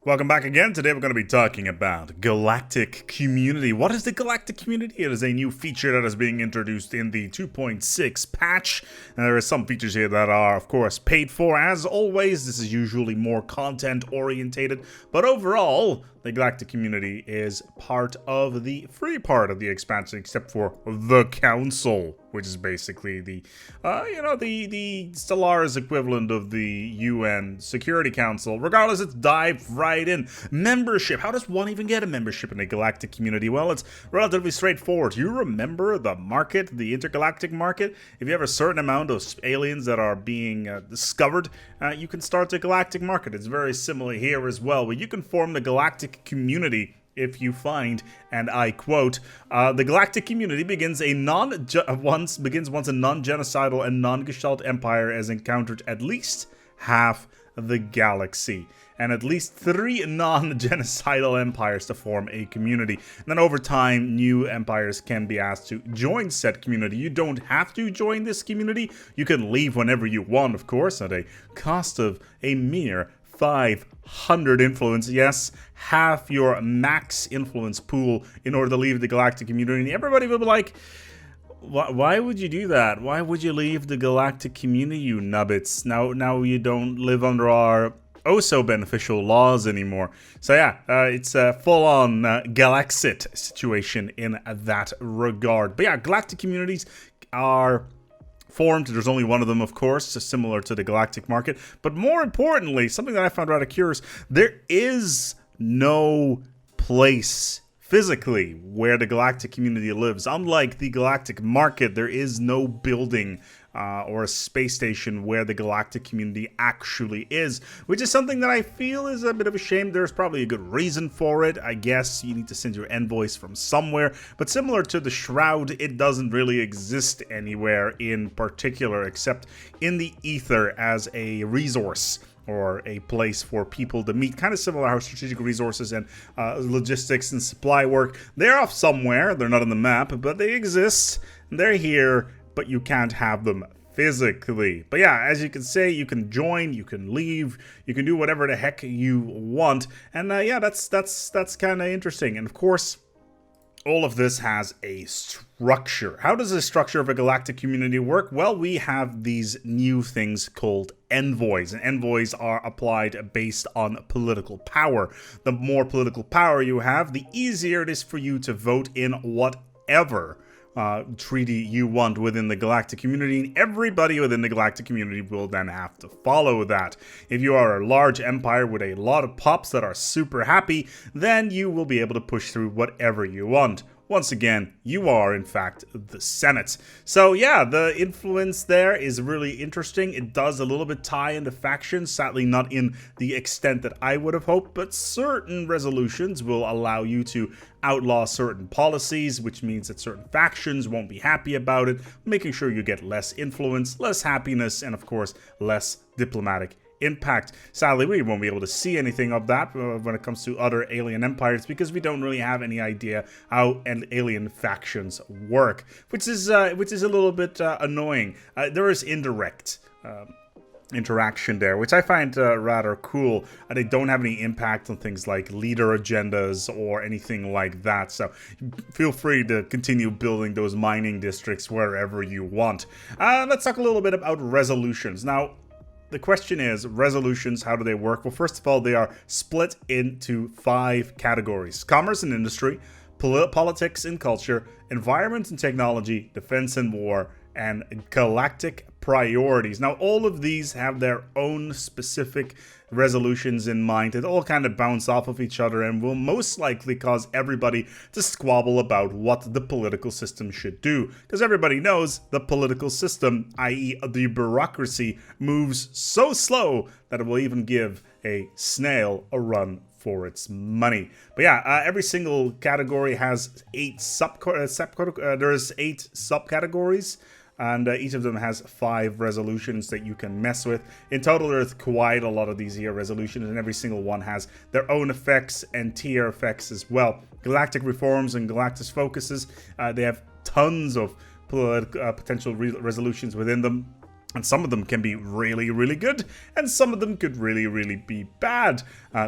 Welcome back again. Today we're going to be talking about Galactic Community. What is the Galactic Community? It is a new feature that is being introduced in the 2.6 patch. And there are some features here that are, of course, paid for. As always, this is usually more content-orientated. But overall, the Galactic Community is part of the free part of the expansion, except for the Council, which is basically the Stellaris equivalent of the UN Security Council. Regardless, let's dive right in. Membership. How does one even get a membership in the Galactic Community? Well, it's relatively straightforward. You remember the market, the intergalactic market? If you have a certain amount of aliens that are being discovered, you can start the Galactic Market. It's very similar here as well, where you can form the Galactic Community if you find, and I quote, the Galactic Community begins once a non-genocidal and non-Gestalt empire has encountered at least half the galaxy, and at least 3 non-genocidal empires to form a community. And then over time, new empires can be asked to join said community. You don't have to join this community. You can leave whenever you want, of course, at a cost of a mere 500 influence. Yes, half your max influence pool in order to leave the Galactic Community. And everybody will be like, why would you do that? Why would you leave the Galactic Community, you nubbits? Now you don't live under our oh-so-beneficial laws anymore. So yeah, it's a full-on Galaxit situation in that regard. But yeah, Galactic Communities are formed. There's only one of them, of course, similar to the Galactic Market. But more importantly, something that I found rather curious, there is no place physically where the Galactic Community lives. Unlike the Galactic Market, there is no building or a space station where the Galactic Community actually is, which is something that I feel is a bit of a shame. There's probably a good reason for it. I guess you need to send your envoys from somewhere, but similar to the Shroud, it doesn't really exist anywhere in particular except in the ether as a resource or a place for people to meet. Kind of similar how strategic resources and logistics and supply work. They're off somewhere. They're not on the map, but they exist. They're here, but you can't have them physically. But yeah, as you can say, you can join, you can leave, you can do whatever the heck you want. And yeah, that's kind of interesting. And of course, all of this has a structure. How does the structure of a Galactic Community work? Well, we have these new things called envoys, and envoys are applied based on political power. The more political power you have, the easier it is for you to vote in whatever treaty you want within the Galactic Community, and everybody within the Galactic Community will then have to follow that. If you are a large empire with a lot of pups that are super happy, then you will be able to push through whatever you want. Once again, you are, in fact, the Senate. So yeah, the influence there is really interesting. It does a little bit tie into factions, sadly not in the extent that I would have hoped, but certain resolutions will allow you to outlaw certain policies, which means that certain factions won't be happy about it, making sure you get less influence, less happiness, and of course, less diplomatic impact. Sadly, we won't be able to see anything of that when it comes to other alien empires because we don't really have any idea how alien factions work, which is a little bit annoying. There is indirect interaction there, which I find rather cool. They don't have any impact on things like leader agendas or anything like that, so feel free to continue building those mining districts wherever you want. Let's talk a little bit about resolutions. Now, the question is, resolutions, how do they work? Well, first of all, they are split into 5 categories: commerce and industry, politics and culture, environment and technology, defense and war, and galactic priorities. Now, all of these have their own specific resolutions in mind that all kind of bounce off of each other and will most likely cause everybody to squabble about what the political system should do. Because everybody knows the political system, i.e. the bureaucracy, moves so slow that it will even give a snail a run for its money. But yeah, every single category has 8 there's 8 subcategories. And each of them has 5 resolutions that you can mess with. In total, there's quite a lot of these here resolutions, and every single one has their own effects and tier effects as well. Galactic reforms and Galactus focuses, they have tons of potential resolutions within them. And some of them can be really, really good, and some of them could really, really be bad,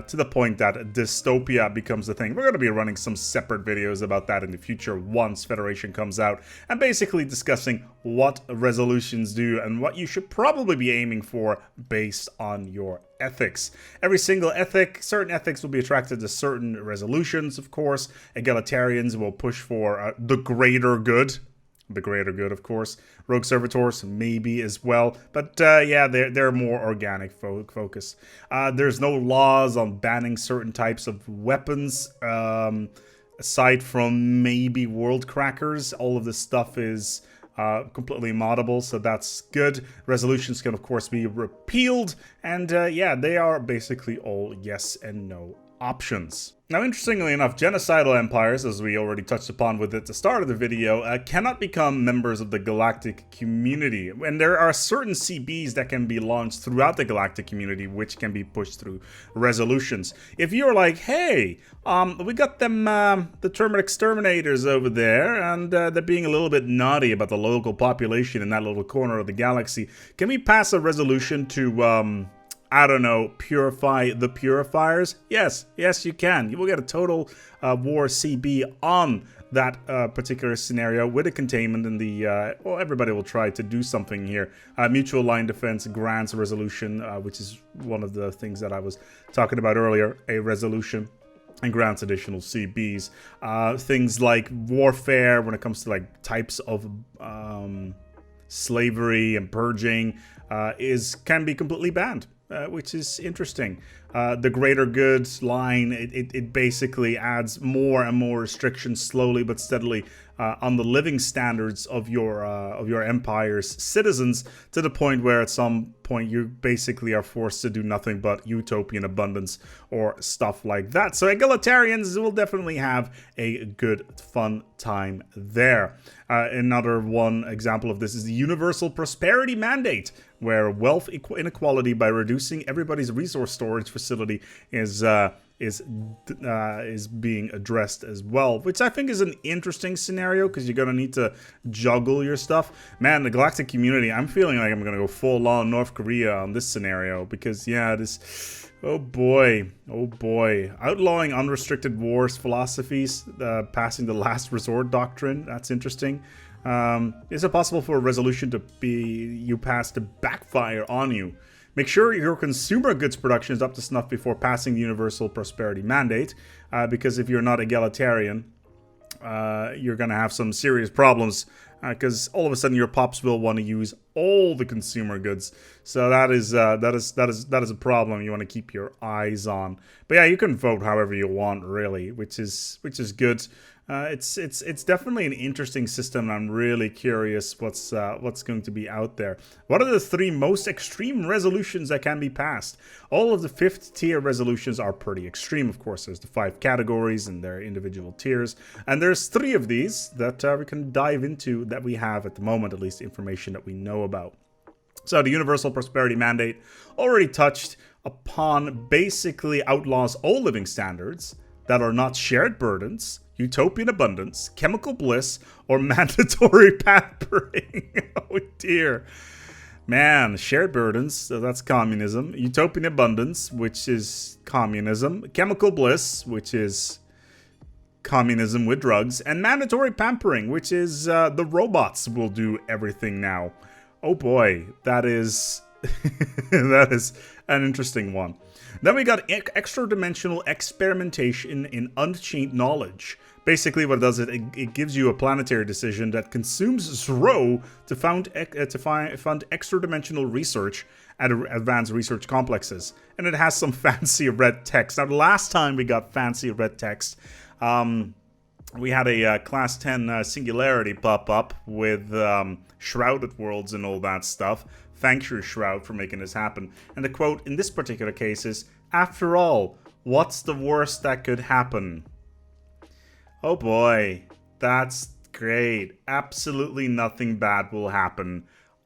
to the point that dystopia becomes the thing. We're going to be running some separate videos about that in the future once Federation comes out, and basically discussing what resolutions do and what you should probably be aiming for based on your ethics. Every single ethic, certain ethics will be attracted to certain resolutions, of course. Egalitarians will push for the greater good. The greater good, of course. Rogue servitors, maybe as well. But yeah, they're more organic focus. There's no laws on banning certain types of weapons. Aside from maybe world crackers, all of this stuff is completely moddable, so that's good. Resolutions can, of course, be repealed. And yeah, they are basically all yes and no options. Now, interestingly enough, genocidal empires, as we already touched upon with at the start of the video, cannot become members of the Galactic Community. And there are certain CBs that can be launched throughout the Galactic Community, which can be pushed through resolutions. If you're like, hey, we got them, the termite exterminators over there, and they're being a little bit naughty about the local population in that little corner of the galaxy, can we pass a resolution to, I don't know, purify the purifiers? Yes, you can. You will get a total war CB on that particular scenario with a containment in the, well, everybody will try to do something here. Mutual line defense grants a resolution, which is one of the things that I was talking about earlier, a resolution, and grants additional CBs. Things like warfare, when it comes to like types of slavery and purging, can be completely banned. Which is interesting. The greater good line, it basically adds more and more restrictions slowly but steadily on the living standards of your empire's citizens, to the point where at some point you basically are forced to do nothing but utopian abundance or stuff like that. So egalitarians will definitely have a good fun time there. Another one example of this is the universal prosperity mandate, where wealth inequality by reducing everybody's resource storage facility is being addressed as well, which I think is an interesting scenario, because you're going to need to juggle your stuff. Man, the Galactic Community, I'm feeling like I'm going to go full on North Korea on this scenario, because yeah, this, oh boy, outlawing unrestricted wars philosophies, passing the last resort doctrine, that's interesting. Is it possible for a resolution you pass to backfire on you? Make sure your consumer goods production is up to snuff before passing the Universal Prosperity Mandate, because if you're not egalitarian, you're going to have some serious problems, because all of a sudden your pops will want to use all the consumer goods. So that is a problem you want to keep your eyes on. But yeah, you can vote however you want, really, which is good. It's definitely an interesting system. I'm really curious what's going to be out there. What are the 3 most extreme resolutions that can be passed? All of the 5th tier resolutions are pretty extreme, of course. There's the 5 categories and their individual tiers, and there's 3 of these that we can dive into, that we have at the moment, at least information that we know about. So the Universal Prosperity Mandate already touched upon, basically outlaws all living standards that are not shared burdens, utopian abundance, chemical bliss, or mandatory pampering. Oh dear. Man, shared burdens, so that's communism. Utopian abundance, which is communism. Chemical bliss, which is communism with drugs. And mandatory pampering, which is the robots will do everything now. Oh boy, that is that is an interesting one. Then we got extra-dimensional experimentation in unchained knowledge. Basically, what it does, it gives you a planetary decision that consumes Zro to fund extra-dimensional research at advanced research complexes. And it has some fancy red text. Now, the last time we got fancy red text, we had a Class 10 Singularity pop up with Shrouded Worlds and all that stuff. Thanks you, Shroud, for making this happen. And the quote in this particular case is, "After all, what's the worst that could happen?" Oh boy, that's great. Absolutely nothing bad will happen.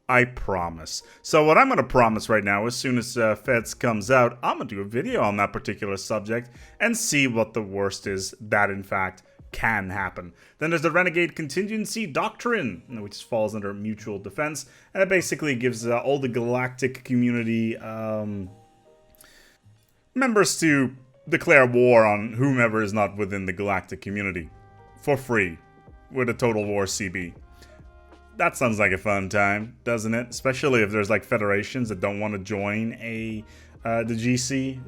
I promise. So what I'm going to promise right now, as soon as Feds comes out, I'm going to do a video on that particular subject and see what the worst is that in fact can happen. Then there's the Renegade Contingency Doctrine, which falls under mutual defense, and it basically gives all the Galactic Community members to declare war on whomever is not within the Galactic Community for free with a Total War CB. That sounds like a fun time, doesn't it? Especially if there's like federations that don't want to join the GC.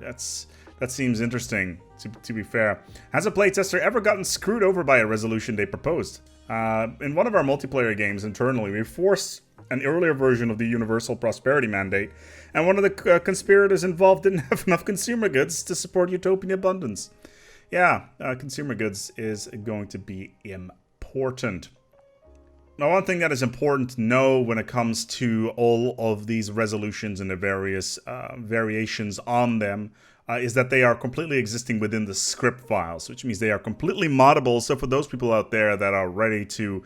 That seems interesting, to be fair. Has a playtester ever gotten screwed over by a resolution they proposed? In one of our multiplayer games internally, we forced an earlier version of the Universal Prosperity Mandate, and one of the conspirators involved didn't have enough consumer goods to support utopian abundance. Yeah, consumer goods is going to be important. Now, one thing that is important to know when it comes to all of these resolutions and the various variations on them is that they are completely existing within the script files, which means they are completely moddable. So for those people out there that are ready to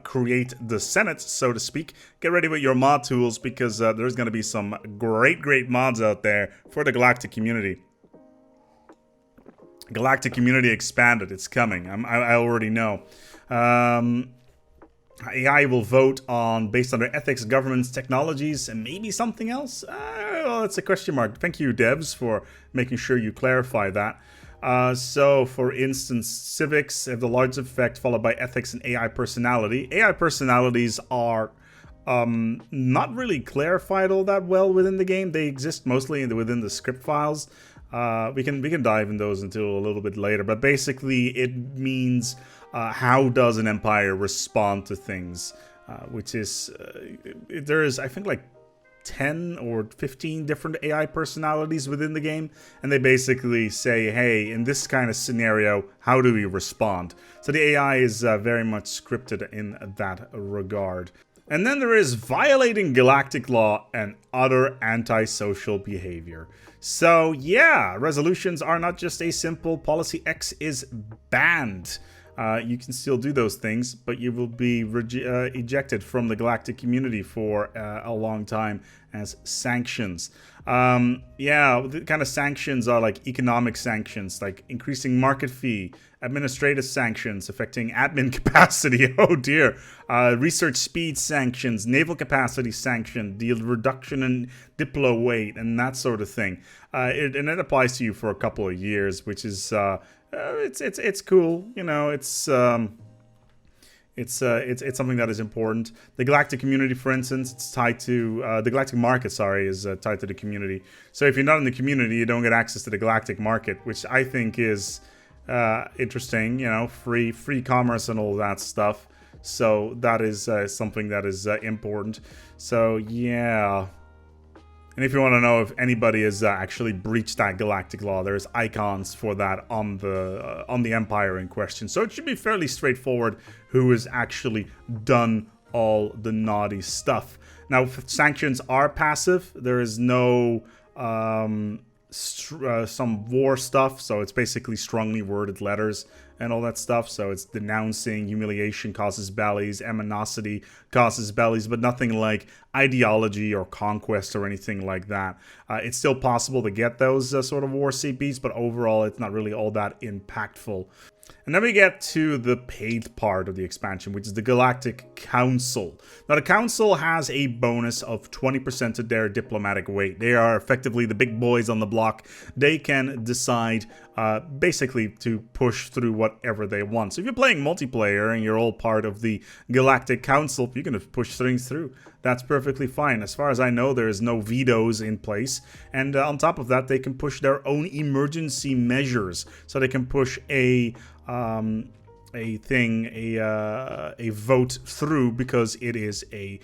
create the Senate, so to speak, get ready with your mod tools, because there's going to be some great mods out there for the Galactic Community. Galactic Community expanded. It's coming. I already know. AI will vote based on their ethics, governance, technologies, and maybe something else? Well, it's a question mark. Thank you, devs, for making sure you clarify that. So, for instance, civics have the largest effect, followed by ethics and AI personality. AI personalities are not really clarified all that well within the game. They exist mostly within the script files. We can dive in those until a little bit later, but basically it means how does an empire respond to things, which is there is, I think, like 10 or 15 different AI personalities within the game, and they basically say, hey, in this kind of scenario, how do we respond? So the AI is very much scripted in that regard. And then there is violating galactic law and other antisocial behavior. So yeah, resolutions are not just a simple policy X is banned. You can still do those things, but you will be ejected from the Galactic Community for a long time as sanctions. Yeah, the kind of sanctions are like economic sanctions, like increasing market fee, administrative sanctions affecting admin capacity, oh dear, research speed sanctions, naval capacity sanction, the reduction in diplo weight, and that sort of thing. And it applies to you for a couple of years, which is it's cool, you know. It's something that is important. The Galactic Community, for instance, it's tied to the Galactic Market. Sorry, is tied to the community. So if you're not in the community, you don't get access to the Galactic Market, which I think is interesting. You know, free commerce and all that stuff. So that is something that is important. So yeah. And if you want to know if anybody has actually breached that galactic law, there's icons for that on the empire in question. So it should be fairly straightforward who has actually done all the naughty stuff. Now, sanctions are passive. There is no some war stuff, so it's basically strongly worded letters and all that stuff. So it's denouncing, humiliation causes bellies, animosity causes bellies, but nothing like ideology or conquest or anything like that. It's still possible to get those sort of war CPs, but overall it's not really all that impactful. And then we get to the paid part of the expansion, which is the Galactic Council. Now, the Council has a bonus of 20% to their diplomatic weight. They are effectively the big boys on the block. They can decide basically to push through whatever they want. So if you're playing multiplayer and you're all part of the Galactic Council, you're going to push things through. That's perfectly fine. As far as I know, there is no vetoes in place. And on top of that, they can push their own emergency measures. So they can push a vote through because it is a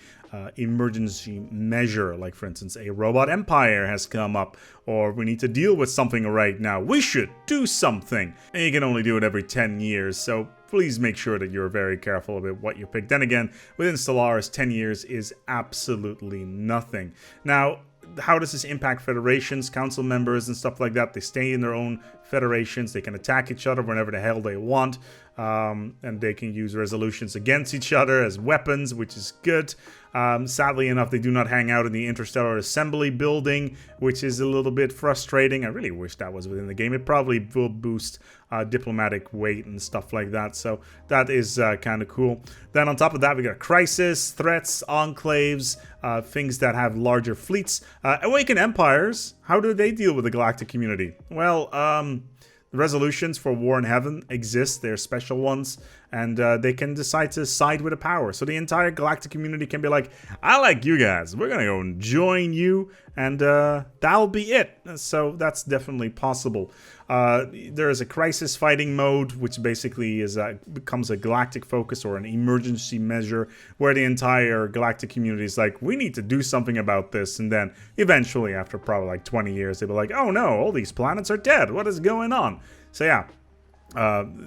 emergency measure. Like, for instance, a robot empire has come up, or we need to deal with something right now. We should do something. And you can only do it every 10 years. So please make sure that you're very careful about what you pick. Then again, within Stellaris, 10 years is absolutely nothing. Now, how does this impact federations, council members, and stuff like that? They stay in their own federations. They can attack each other whenever the hell they want. And they can use resolutions against each other as weapons, which is good. Sadly enough, they do not hang out in the Interstellar Assembly building, which is a little bit frustrating. I really wish that was within the game. It probably will boost diplomatic weight and stuff like that, so that is kind of cool. Then on top of that, we got crisis, threats, enclaves, things that have larger fleets. Awakened empires, how do they deal with the Galactic Community? Well, the resolutions for War in Heaven exist. They're special ones, and they can decide to side with a power. So the entire Galactic Community can be like, I like you guys. We're going to go and join you, and that'll be it. So that's definitely possible. There is a crisis fighting mode, which basically is becomes a galactic focus or an emergency measure, where the entire Galactic Community is like, we need to do something about this. And then eventually, after probably like 20 years, they'll be like, oh no, all these planets are dead. What is going on? So yeah,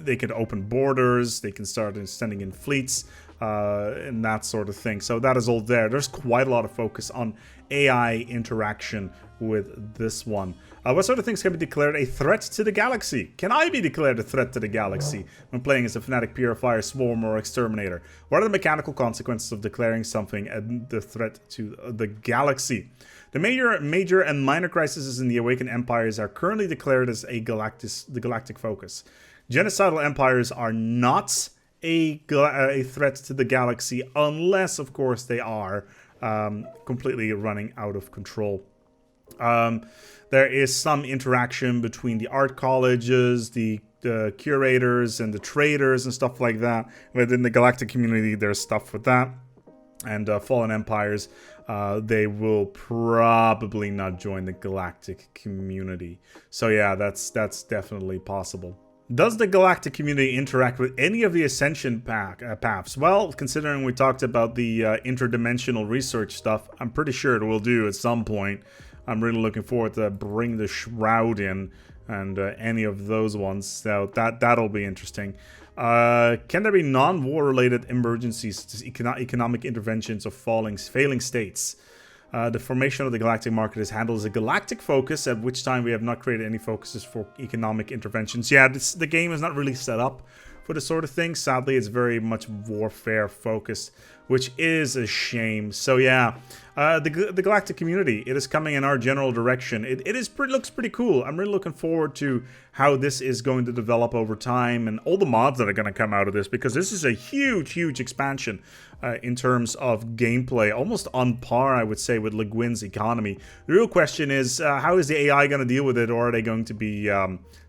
they can open borders, they can start sending in fleets, and that sort of thing. So that is all there. There's quite a lot of focus on AI interaction with this one. What sort of things can be declared a threat to the galaxy? Can I be declared a threat to the galaxy when playing as a Fnatic Purifier, Swarm, or Exterminator? What are the mechanical consequences of declaring something the threat to the galaxy? The major and minor crises in the Awakened Empires are currently declared as the galactic focus. Genocidal empires are not a threat to the galaxy unless, of course, they are completely running out of control. There is some interaction between the art colleges, the curators, and the traders and stuff like that. Within the Galactic Community, there's stuff with that. And Fallen Empires, they will probably not join the Galactic Community. So yeah, that's definitely possible. Does the Galactic Community interact with any of the Ascension paths? Well, considering we talked about the interdimensional research stuff, I'm pretty sure it will do at some point. I'm really looking forward to bring the Shroud in and any of those ones, so that'll be interesting. Can there be non-war related emergencies, economic interventions of failing states? The formation of the galactic market is handled as a galactic focus, at which time we have not created any focuses for economic interventions. Yeah, the game is not really set up for this sort of thing. Sadly, it's very much warfare focused, which is a shame. So yeah, the Galactic Community, it is coming in our general direction. It looks pretty cool. I'm really looking forward to how this is going to develop over time and all the mods that are going to come out of this, because this is a huge expansion in terms of gameplay, almost on par, I would say, with Le Guin's economy. The real question is, how is the AI going to deal with it, or are they going to be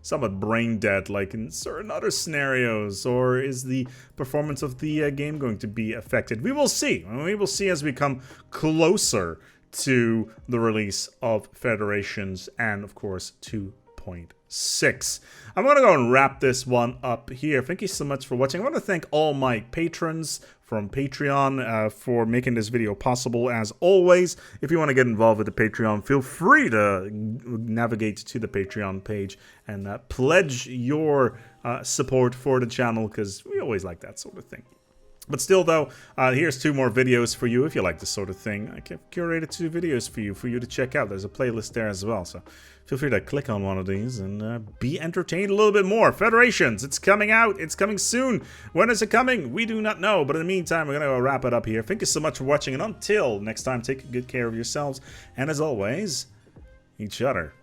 somewhat brain dead like in certain other scenarios, or is the performance of the game going to be affected? We will see. We will see as we come closer to the release of Federations and, of course, 2.6. I'm going to go and wrap this one up here. Thank you so much for watching. I want to thank all my patrons from Patreon for making this video possible. As always, if you want to get involved with the Patreon, feel free to navigate to the Patreon page and pledge your support for the channel, because we always like that sort of thing. But still, though, here's 2 more videos for you if you like this sort of thing. I have curated 2 videos for you to check out. There's a playlist there as well, so feel free to click on one of these and be entertained a little bit more. Federations, it's coming out. It's coming soon. When is it coming? We do not know. But in the meantime, we're going to wrap it up here. Thank you so much for watching, and until next time, take good care of yourselves. And as always, each other.